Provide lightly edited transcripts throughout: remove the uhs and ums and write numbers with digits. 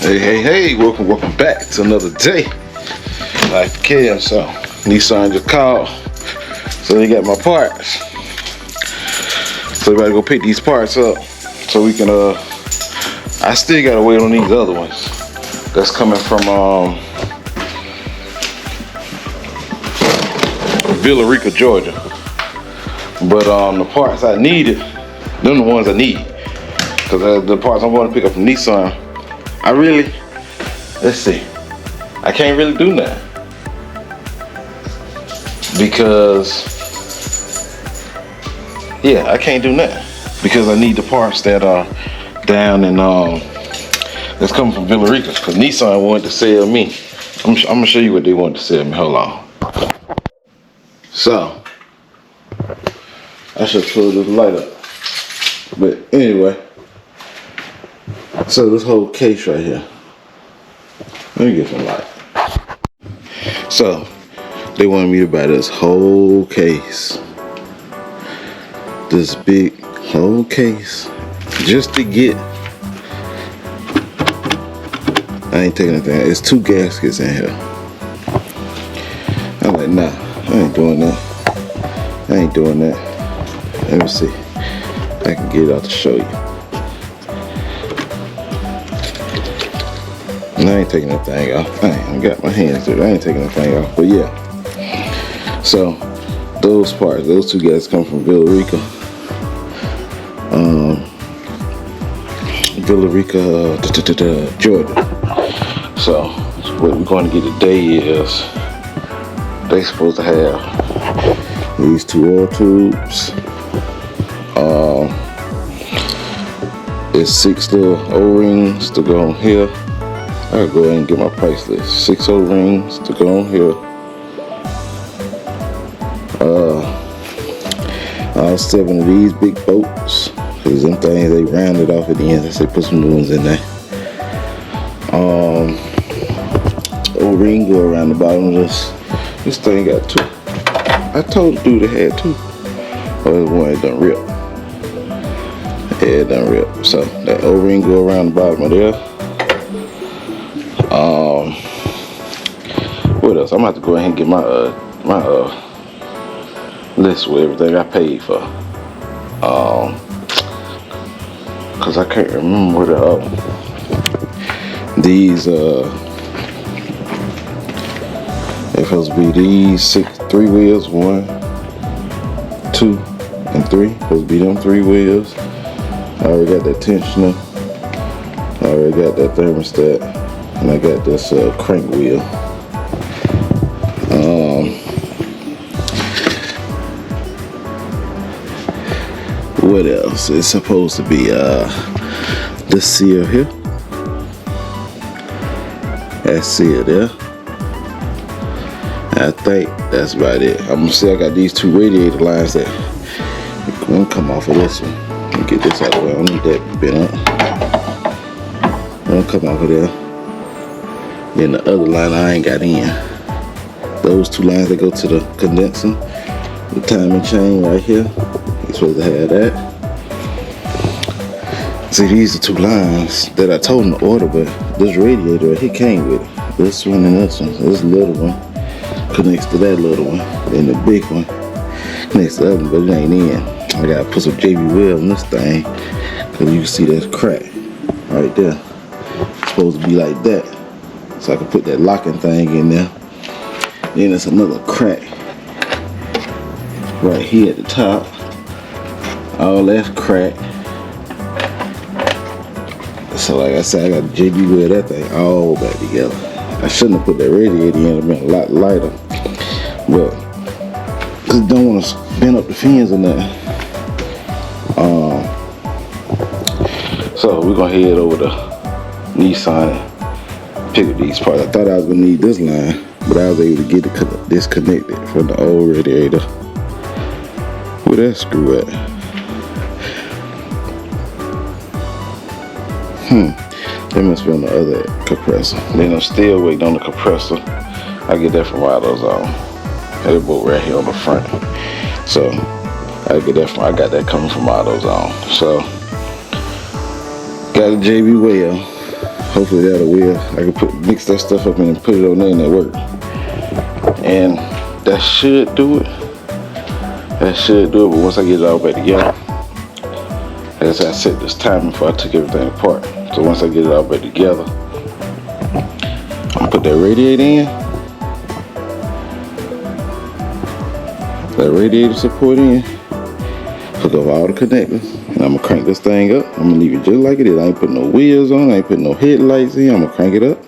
Hey, welcome back to another day. Like Kim, so NISSAN just called, so they got my parts. So we gotta go pick these parts up, so we can I still gotta wait on these other ones that's coming from Villa Rica, Georgia. But the parts I needed, them the ones I need, because the parts I'm going to pick up from NISSAN, let's see, I can't really do that because, I can't do that because I need the parts that are down in that's coming from Villa Rica, because NISSAN wanted to sell me. I'm gonna show you what they wanted to sell me. Hold on. So I should pull this light up, but anyway. So this whole case right here. Let me get some light. So they wanted me to buy this whole case, this big whole case, just to get. I ain't taking anything. It's 2 gaskets in here. I'm like, nah, I ain't doing that. I ain't doing that. Let me see. I can get it out to show you. And I ain't taking that thing off. I got my hands dirty. I ain't taking that thing off. But yeah. So those parts, those 2 guys come from Villa Rica. Villa Rica, Georgia. So what we're going to get today is they supposed to have these 2 oil tubes. It's 6 little O-rings to go on here. I'll go ahead and get my price list. 6 O-rings to go on here. All 7 of these big bolts, because them things they rounded off at the end. They put some new ones in there. O-ring go around the bottom of this. This thing got 2. I told the dude it had 2. Oh, there's one that done rip. Yeah, it done rip. So that O-ring go around the bottom of there. What else? I'm gonna have to go ahead and get my list with everything I paid for. Cause I can't remember what these they're supposed to be these 3 wheels, 1, 2, and 3. Supposed to be them 3 wheels. I already got that tensioner. I already got that thermostat. And I got this crank wheel. What else? It's supposed to be this seal here. That seal there. I think that's about it. I'm gonna say I got these 2 radiator lines that won't come off of this one. Let me get this out of the way. I don't need that bent up. Won't come off of there. Then the other line I ain't got in. Those 2 lines that go to the condenser, the timing chain right here. You're supposed to have that. See, these are 2 lines that I told him to order, but this radiator, he came with it. This one and this one. This little one connects to that little one. And the big one connects to the other one, but it ain't in. I gotta put some JB weld in this thing, because you can see that crack right there. It's supposed to be like that. So I can put that locking thing in there. Then there's another crack right here at the top. All that's cracked. So like I said, I got to JB weld that thing all back together. I shouldn't have put that radiator in. It'd been a lot lighter. But I don't want to bend up the fins in there. So we're gonna head over to NISSAN and pick up these parts. I thought I was gonna need this line, but I was able to get it disconnected from the old radiator. Where that screw at? They must be on the other compressor. Then I'm still waiting on the compressor. I get that from AutoZone. That bolt right here on the front. So I got that coming from AutoZone. So got a JB weld. Hopefully that'll will. I can mix that stuff up and put it on there and it work. And that should do it. That should do it, but once I get it all back together, as I set this timer before I took everything apart. So once I get it all back together, I'm gonna put that radiator in. That radiator support in. Hook up all the connectors. And I'm gonna crank this thing up. I'm gonna leave it just like it is. I ain't putting no wheels on, I ain't putting no headlights in. I'm gonna crank it up.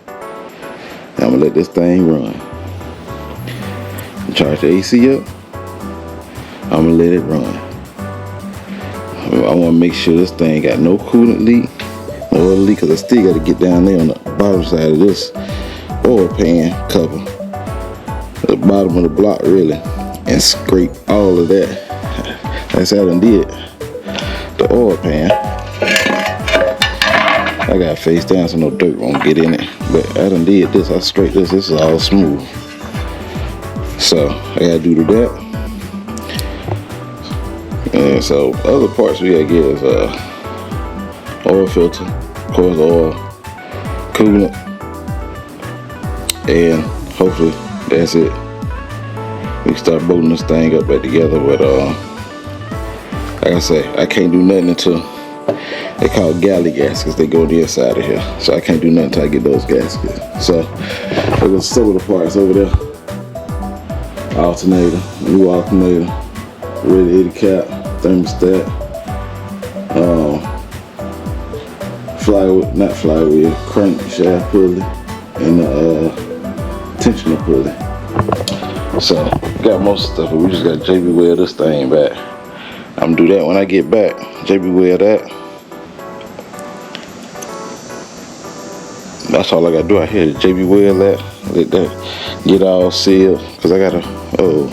And I'm gonna let this thing run. Charge the AC up. I'm gonna let it run. I wanna make sure this thing got no coolant leak, no oil leak, cause I still gotta get down there on the bottom side of this oil pan cover, the bottom of the block really, and scrape all of that. That's how I done did the oil pan. I got face down so no dirt won't get in it, but I done did this. I scraped this. This is all smooth. So I gotta do that. And so other parts we gotta get is oil filter, of course oil, coolant, and hopefully that's it. We can start bolting this thing up back together, but like I say, I can't do nothing until they call galley gaskets. They go on the inside of here, so I can't do nothing until I get those gaskets. So there's some of the parts over there. Alternator, new alternator, radiator cap, thermostat, flywheel, crank shaft pulley, and tensioner pulley. So got most stuff, but we just got JB weld this thing back. I'm gonna do that when I get back. JB weld that. That's all I gotta do out here. JB weld that. Let that get all sealed. Cause I gotta. Oh,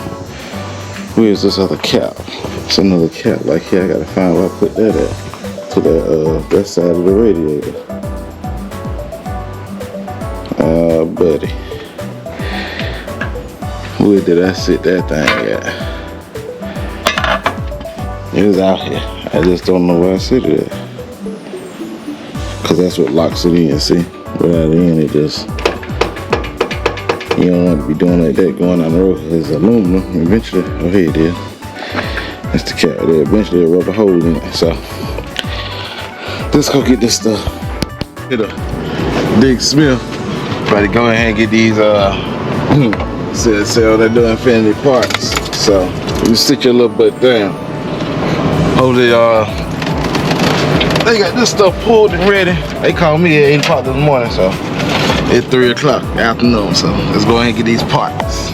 where's this other cap? It's another cap like here. I gotta find where I put that at. To that side of the radiator. Buddy. Where did I sit that thing at? It was out here. I just don't know where I sit it at. Cause that's what locks it in, see? Without it in, it just, you don't want to be doing like that going down the road because it's aluminum. Eventually, oh here it is. That's the cap there. Eventually it'll rub a hole in it. So, let's go get this stuff. Get a Big Smith. About to go ahead and get these, sell they're doing infinity parts. So, you sit your little butt down. Hopefully, they got this stuff pulled and ready. They called me at 8 o'clock this morning, so it's 3 o'clock afternoon. So let's go ahead and get these parts.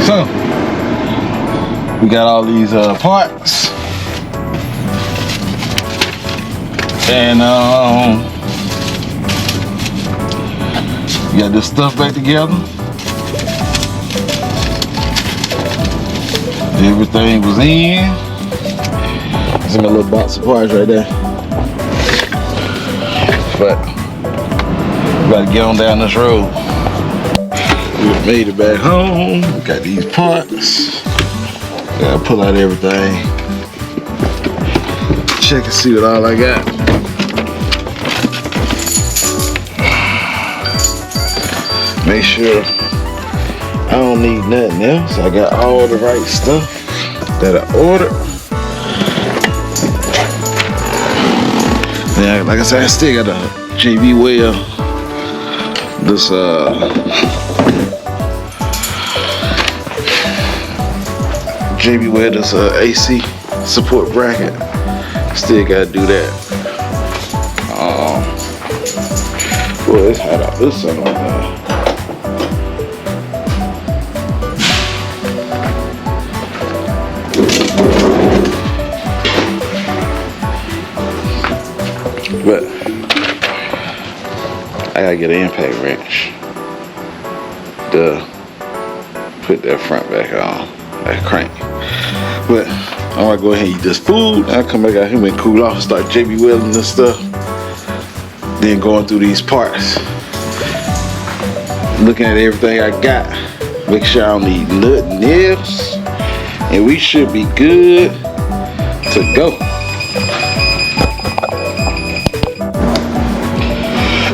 So we got all these parts, and we got this stuff back together. Everything was in. There's my little box of parts right there. But we gotta get on down this road. We made it back home. We got these parts. Gotta pull out everything. Check and see what all I got. Make sure I don't need nothing else. I got all the right stuff that I ordered. Yeah, like I said, I still got a JB weld. This JB weld this AC support bracket. Still gotta do that. Boy, it's hot out this sun right now. But I gotta get an impact wrench to put that front back on, that crank. But I'm gonna go ahead and eat this food. I come back out here and cool off, start JB welding this stuff. Then going through these parts, looking at everything I got, make sure I don't need nothing else, and we should be good to go.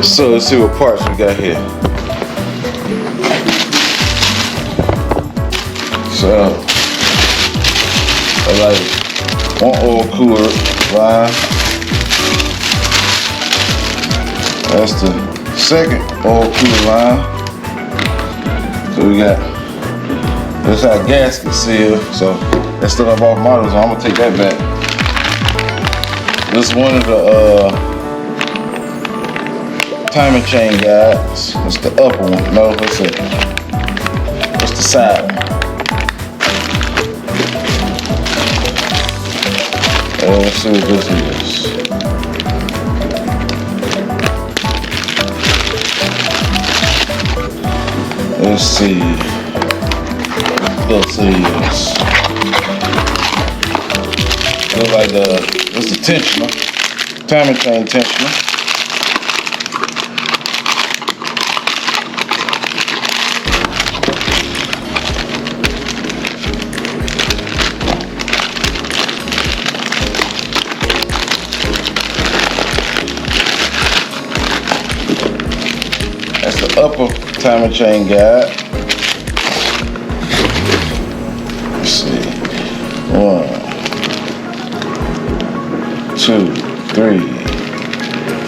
So let's see what parts we got here. So I like one oil cooler line. That's the second oil cooler line. So we got this our gasket seal. So that's still up off models. So I'm gonna take that back. This is one of the timing chain guides. That's the upper one. No, that's the side one. Let's see what this is. Let's see. This is. Looks like it's the tensioner. Timing chain tensioner. That's the upper timing chain guide. Let's see. 1, 2, 3,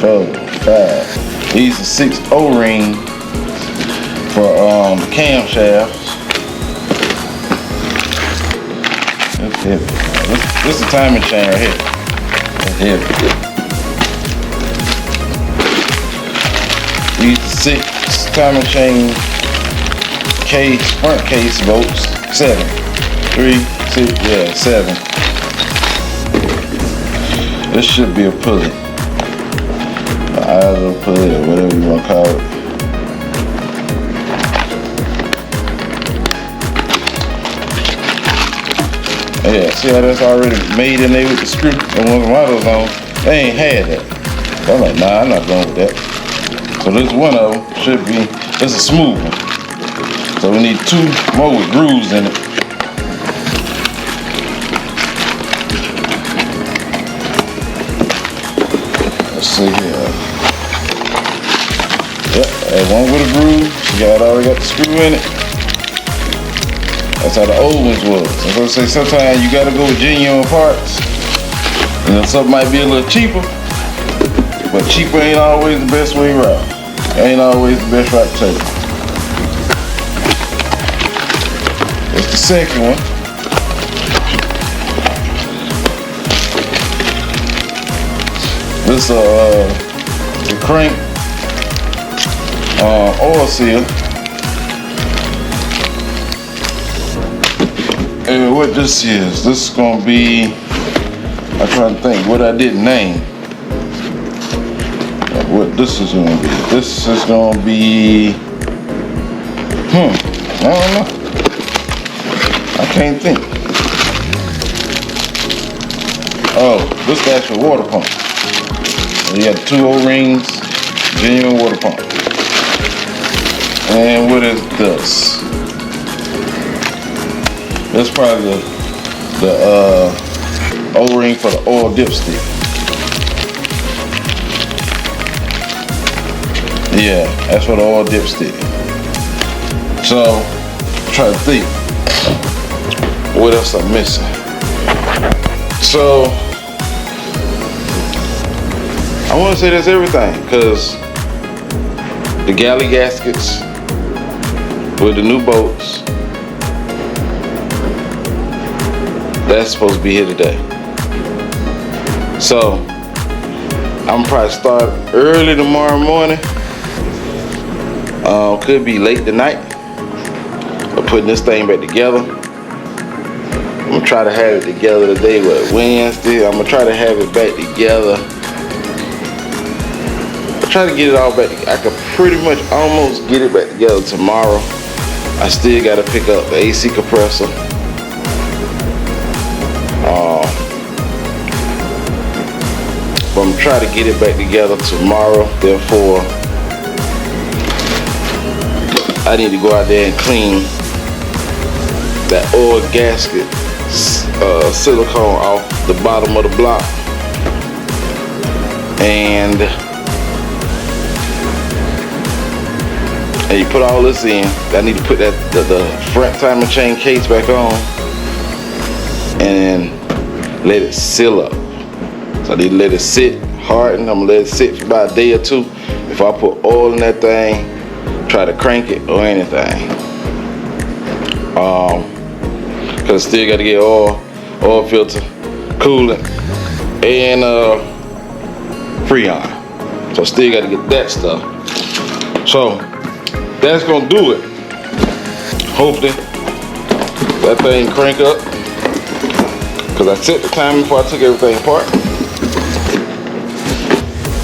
4, 5. These are 6 O-rings for the camshafts. That's heavy. This is the timing chain right here. That's heavy. These are 6 timing chain case, front case bolts. 7. 3, 6, yeah, 7. This should be a pulley. Idle pulley or whatever you want to call it. Yeah, see how that's already made in there with the screw and one of the models on. They ain't had that. So I'm like, nah, I'm not going with that. So this one of them should be, it's a smooth one. So we need 2 more with grooves in it. Let's see here. Yep, that one with a groove. Already got the screw in it. That's how the old ones was. I was gonna say sometimes you gotta go with genuine parts. And then something might be a little cheaper. But cheaper ain't always the best way around. Ain't always the best route to take. That's the second one. This the crank oil seal. And what this is gonna be, I'm trying to think what I didn't name. What this is gonna be. This is gonna be, I don't know. I can't think. Oh, this is the actual water pump. You got 2 O-rings, genuine water pump. And what is this? That's probably the O-ring for the oil dipstick. Yeah, that's for the oil dipstick. So, try to think what else I'm missing. So, I want to say that's everything, because the galley gaskets with the new bolts, that's supposed to be here today. So I'm probably start early tomorrow morning. Could be late tonight. I'm putting this thing back together. I'm gonna try to have it together today, but Wednesday. I'm gonna try to have it back together. Try to get it all back. I could pretty much almost get it back together tomorrow. I still gotta pick up the AC compressor. But I'm gonna try to get it back together tomorrow. Therefore, I need to go out there and clean that oil gasket silicone off the bottom of the block. And you put all this in. I need to put that the front timing chain case back on and let it seal up. So I need to let it sit, harden. I'm gonna let it sit for about a day or two. If I put oil in that thing, try to crank it or anything. Cause I still gotta get oil filter, coolant, and Freon. So I still gotta get that stuff. So that's gonna do it. Hopefully that thing crank up. Cause I set the timing before I took everything apart.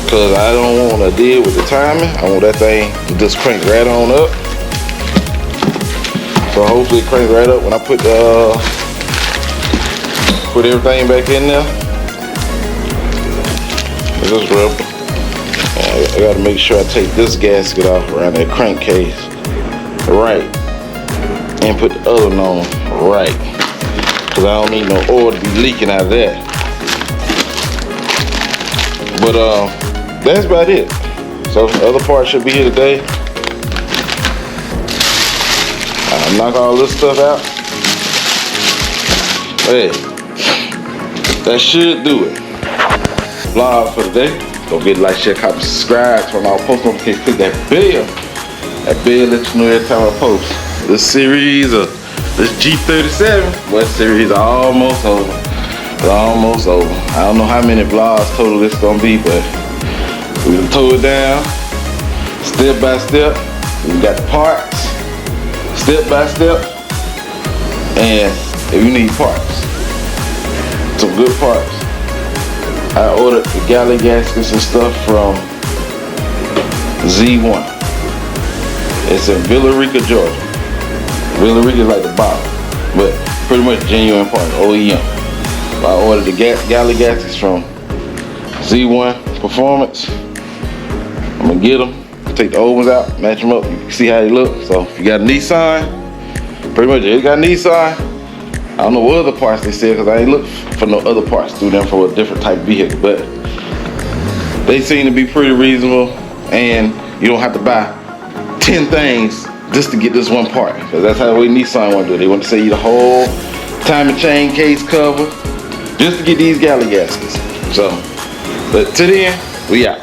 Cause I don't want to deal with the timing. I want that thing to just crank right on up. So hopefully it cranks right up when I put everything back in there. Just rub. I gotta make sure I take this gasket off around that crankcase right, and put the other one on right. Cause I don't need no oil to be leaking out of that. But that's about it. So the other part should be here today. I'll knock all this stuff out. Hey, that should do it. Vlog for today. Don't forget to like, share, comment, subscribe, turn on post notifications, click that bell. That bell lets you know every time I post. This series of this G37, what series is almost over. It's almost over. I don't know how many vlogs total this gonna be, but we done tore it down step by step. We got the parts step by step, and if you need parts, some good parts, I ordered the galley gaskets and stuff from Z1. It's in Villa Rica, Georgia. Villa Rica is like the bottom, but pretty much genuine parts, OEM. I ordered the galley gaskets from Z1 Performance. I'm gonna get them, take the old ones out, match them up. You can see how they look. So if you got a NISSAN, pretty much it got NISSAN. I don't know what other parts they sell because I ain't looked for no other parts through them for a different type of vehicle, but they seem to be pretty reasonable, and you don't have to buy 10 things just to get this one part, because that's how the way NISSAN want to do it. They want to sell you the whole timing chain case cover just to get these galley gaskets. So, but to then, we out.